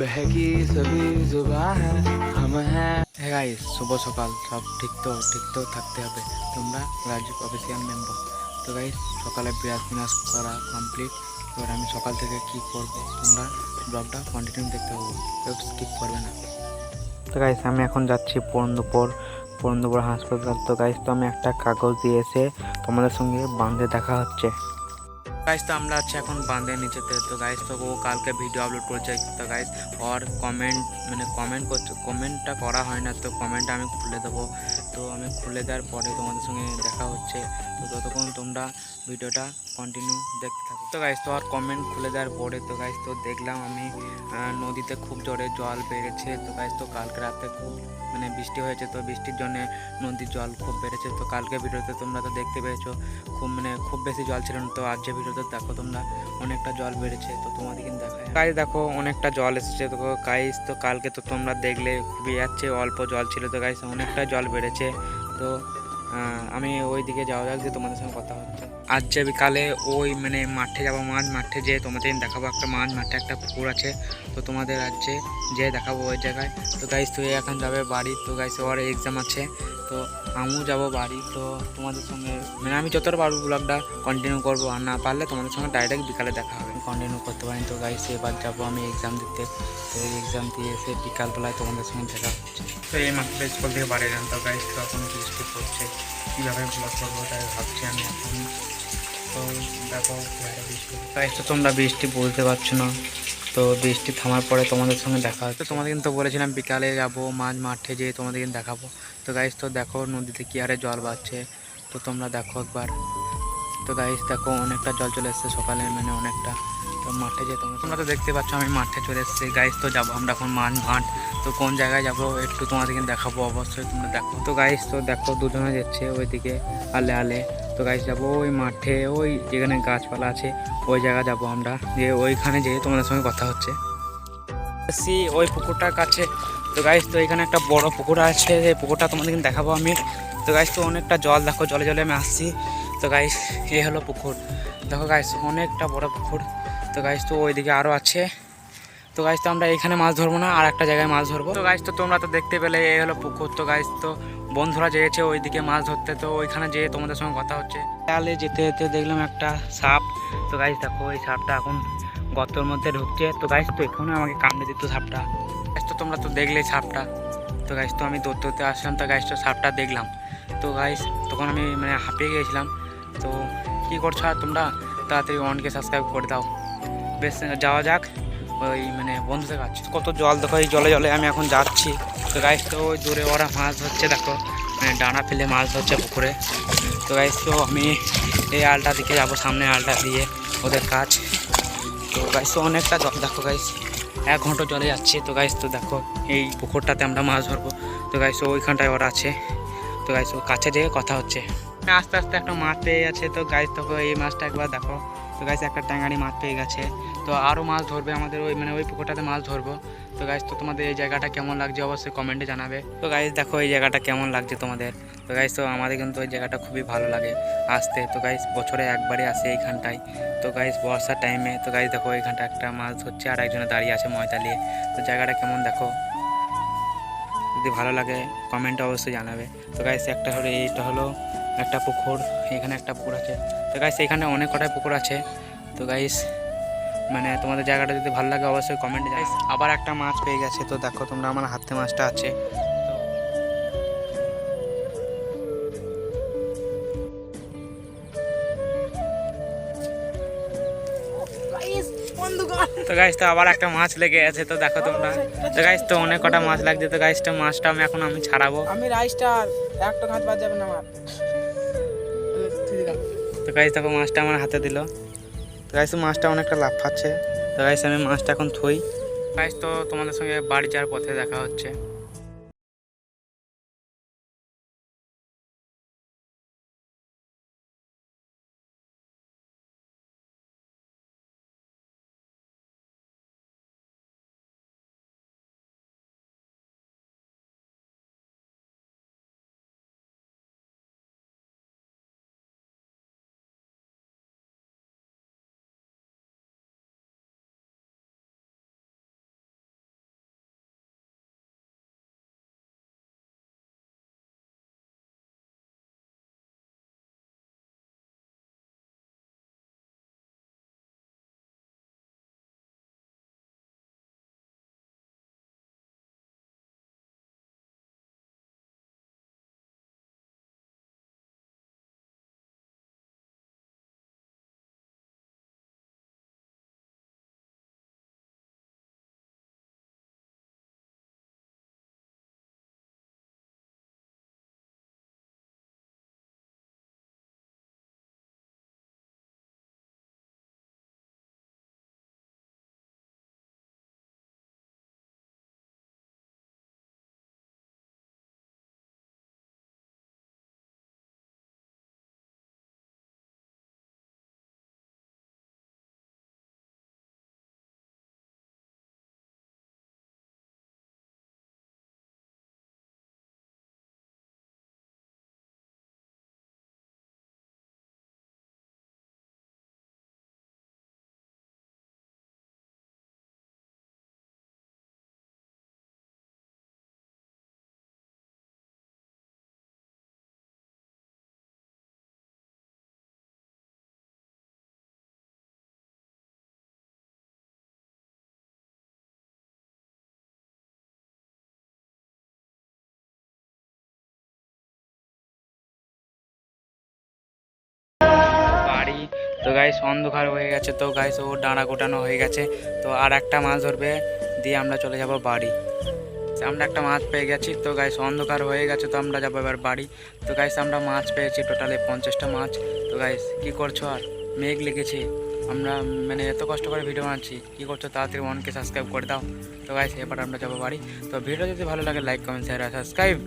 बहकी सभी जुबां है हम हैं। গাইস শুভ সকাল, সব ঠিক তো থাকতে হবে। তোমরা রাজীব অফিসিয়াল মেম্বার। তো গাইস সকালে ব্রাশ ফিনাশ করা কমপ্লিট। এবার আমি সকাল থেকে কি করব তোমরা ব্লগটা কন্টিনিউ দেখতে হবে, কেউ স্কিপ করবে না। তো গাইস আমি এখন যাচ্ছি পরন্দপুর হাসপাতাল। তো গাইস তো আমি একটা কাগজ দিয়ে এসে তোমাদের সঙ্গে বাঁধে দেখা হচ্ছে। গাইস তো আমরা আছি এখন বাঁধের নিচেতে। তো গাইস তো ও কালকে ভিডিও আপলোড করেছে। তো গাইস ওর কমেন্টটা করা হয় না, তো কমেন্টটা আমি খুলে দেবো। তো আমি খুলে দেওয়ার পরে তোমাদের সঙ্গে দেখা হচ্ছে। তো ততক্ষণ তোমরা ভিডিওটা কন্টিনিউ দেখতে থাকো। তো গাইস তো আর কমেন্ট খুলে দেওয়ার পরে তো গাইস তো দেখলাম আমি নদীতে খুব জোরে জল বেড়েছে। তো গাইস তো কালকে রাতে খুব বৃষ্টি হয়েছে, তো বৃষ্টির জন্য নদীর জল খুব বেড়েছে। তো কালকে ভিডিওতে তোমরা তো দেখতে পেয়েছো খুব বেশি জল ছিল না। তো আজ যে ভিডিওতে দেখো তোমরা অনেকটা জল বেড়েছে। তো তোমাদের কিন্তু গাইস দেখো অনেকটা জল এসেছে। তো গাইস তো কালকে তো তোমরা দেখলে খুবই যাচ্ছে অল্প জল ছিল। তো গাইস অনেকটা জল বেড়েছে। তো আমি ওই দিকে যাওয়া যাক, যে তোমাদের সঙ্গে কথা হচ্ছে। আজ যে বিকালে ওই মাঠে যাবো, মাঠে যেয়ে তোমাদের দেখাবো একটা মাঠে একটা পুকুর আছে। তো তোমাদের আজকে যে দেখাবো ওই জায়গায়। তো গাইস তুই এখন যাবে বাড়ি। তো গাইস ওর এক্সাম আছে, তো আমিও যাবো বাড়ি। তো তোমাদের সঙ্গে আমি যতটা পারবো ব্লগটা কন্টিনিউ করবো, আর না পারলে তোমাদের সঙ্গে ডাইরেক্ট বিকালে দেখা হবে, কন্টিনিউ করতে পারি। তো গাইস এবার যাবো আমি এক্সাম দিতে। তো এই এক্সাম দিয়ে এসে বিকালবেলায় তোমাদের সঙ্গে দেখা হচ্ছে। তো এই মাত্র স্কুল থেকে বাড়ি এলাম। তো গাইস তো এখন বৃষ্টি পড়ছে, কীভাবে ব্লগ করবো তাই ভাবছি আমি এখন। তো দেখো বৃষ্টি, গাইস তো তোমরা বৃষ্টি বুঝতে পারছো না। তো বৃষ্টি থামার পরে তোমাদের সঙ্গে দেখা হচ্ছে। তোমাদের কিন্তু বলেছিলাম বিকালে যাবো মাঠে যেয়ে তোমাদের কিন্তু দেখাবো। তো গাইস তো দেখো নদীতে কি হারে জল বাড়ছে, তো তোমরা দেখো একবার। তো গাইস দেখো অনেকটা জল চলে এসছে সকালে, অনেকটা। তো মাঠে যেয়ে তোমরা তো দেখতে পাচ্ছ আমি মাঠে চলে এসেছি। গাইস তো যাবো আমরা এখন মাঠ। তো কোন জায়গায় যাবো একটু তোমাদের কিন্তু দেখাবো, অবশ্যই তোমরা দেখো। তো গাইস তো দেখো দুজনে যাচ্ছে ওইদিকে আলে। তো গাইস যাবো ওই মাঠে, ওই যেখানে গাছপালা আছে ওই জায়গা যাবো আমরা, যে ওইখানে যেয়ে তোমাদের সঙ্গে কথা হচ্ছে ওই পুকুরটার কাছে। তো গাইস তো এখানে একটা বড় পুকুর আছে, এই পুকুরটা তোমাদের কিন্তু দেখাবো আমি। তো গাইস তো অনেকটা জল, দেখো জলে আমি আসছি। তো গাইস এ হলো পুকুর, দেখো গাইস অনেকটা বড় পুকুর। তো গাইস তো ওইদিকে আরও আছে। তো গাইস তো আমরা এখানে মাছ ধরবো না, আর একটা জায়গায় মাছ ধরবো। তো গাইস তো তোমরা তো দেখতে পেলে এই হলো পুকুর। তো গাইস তো বন্ধুরা যেয়েছে ওইদিকে মাছ ধরতে, তো ওইখানে যেয়ে তোমাদের সঙ্গে কথা হচ্ছে। তাহলে যেতে দেখলাম একটা সাপ। তো গাইস দেখো এই সাপটা এখন গর্তের মধ্যে ঢুকছে। তো গাইস তো এখানে আমাকে কামড়ে দিত সাপটা। গাইস তো তোমরা তো দেখলেই সাপটা। তো গাইস তো আমি দৌড়তে আসলাম। তো গাইস তো সাপটা দেখলাম। তো গাইস তখন আমি হাঁপিয়ে গিয়েছিলাম। তো কী করছো আর তোমরা, তাড়াতাড়ি অনকে সাবস্ক্রাইব করে দাও। বেশ যাওয়া যাক ওই বন্ধুদের কাছে। কত জল দেখো, এই জলে আমি এখন যাচ্ছি। তো গাইস তো ওই দূরে ওরা মাছ ধরছে, দেখো ডানা ফেলে মাছ ধরছে পুকুরে। তো গাইস তো আমি এই আলটা দিকে যাবো, সামনে আলটা দিয়ে ওদের কাজ। তো গাইস তো অনেকটা জল, দেখো গাইস 1 ঘন্টা জলে যাচ্ছে। তো গাইস তো দেখো এই পুকুরটাতে আমরা মাছ ধরবো। তো গাইস তো ওইখানটায় ওরা আছে। তো গাইস ও কাছে যেয়ে কথা হচ্ছে। আস্তে আস্তে একটা মাছ পেয়ে গেছে। তো গাইস তোকে এই মাছটা একবার দেখো। তো গাইস একটা ট্যাঙ্গারি মাছ পেয়ে গেছে। তো আরও মাছ ধরবে আমাদের ওই ওই পুকুরটাতে মাছ ধরবো। তো গাইস তো তোমাদের এই জায়গাটা কেমন লাগছে অবশ্যই কমেন্টে জানাবে। তো গাইস দেখো এই জায়গাটা কেমন লাগছে তোমাদের। তো গাইস তো আমাদের কিন্তু ওই জায়গাটা খুবই ভালো লাগে আসতে। তো গাইস বছরে একবারই আসে এইখানটায়। তো গাইস বর্ষার টাইমে। তো গাইস দেখো এইখানটা একটা মাছ ধরছে, আর একজনে দাঁড়িয়ে আছে ময়দা নিয়ে। তো জায়গাটা কেমন দেখো, যদি ভালো লাগে কমেন্টে অবশ্যই জানাবে। তো গাইস এইটা হলো একটা পুকুর, এখানে একটা পুকুর আছে। তো গাইস এখানে অনেক কটাই পুকুর আছে। তো গাইস তোমাদের জায়গাটা যদি ভালো লাগে অবশ্যই কমেন্টে জানাবে। আবার একটা মাছ পেয়ে গেছে। তো দেখো তোমরা আমার হাতে মাছটা আছে। তো গাইস তো আবার একটা মাছ লেগে আছে। তো দেখো তোমরা। তো গাইস তো অনেক কটা মাছ লাগছে। তো গাইস তো মাছটা আমি ছাড়াবো। আমি রাইস্টার একটা ঘাট বাদ যাবে না আমার। তো গাইস দেখো মাছটা আমার হাতে দিল। তো গাইস মাছটা অনেকটা লাফাচ্ছে। তো গাইস আমি মাছটা এখন থই। গাইস তো তোমাদের সঙ্গে বাড়ি যাওয়ার পথে দেখা হচ্ছে। তো গাইস অন্ধকার হয়ে গেছে, তো গাইস ও ডাঁড়া গোটানো হয়ে গেছে। তো আর একটা মাছ ধরবে, দিয়ে আমরা চলে যাব বাড়ি। আমরা একটা মাছ পেয়ে গেছি। তো গাইস অন্ধকার হয়ে গেছে, তো আমরা যাবো এবার বাড়ি। তো গাইস আমরা মাছ পেয়েছি টোটালে 50টা মাছ। তো গাইস কি করছো? আর মেঘ লেগেছে, আমরা মানে এত কষ্ট করে ভিডিও বানাচ্ছি, কী করছো? তাড়াতাড়ি মনকে সাবস্ক্রাইব করে দাও। তো গাইস এবার আমরা যাবো বাড়ি। তো ভিডিও যদি ভালো লাগে লাইক কমেন্ট শেয়ার আর সাবস্ক্রাইব।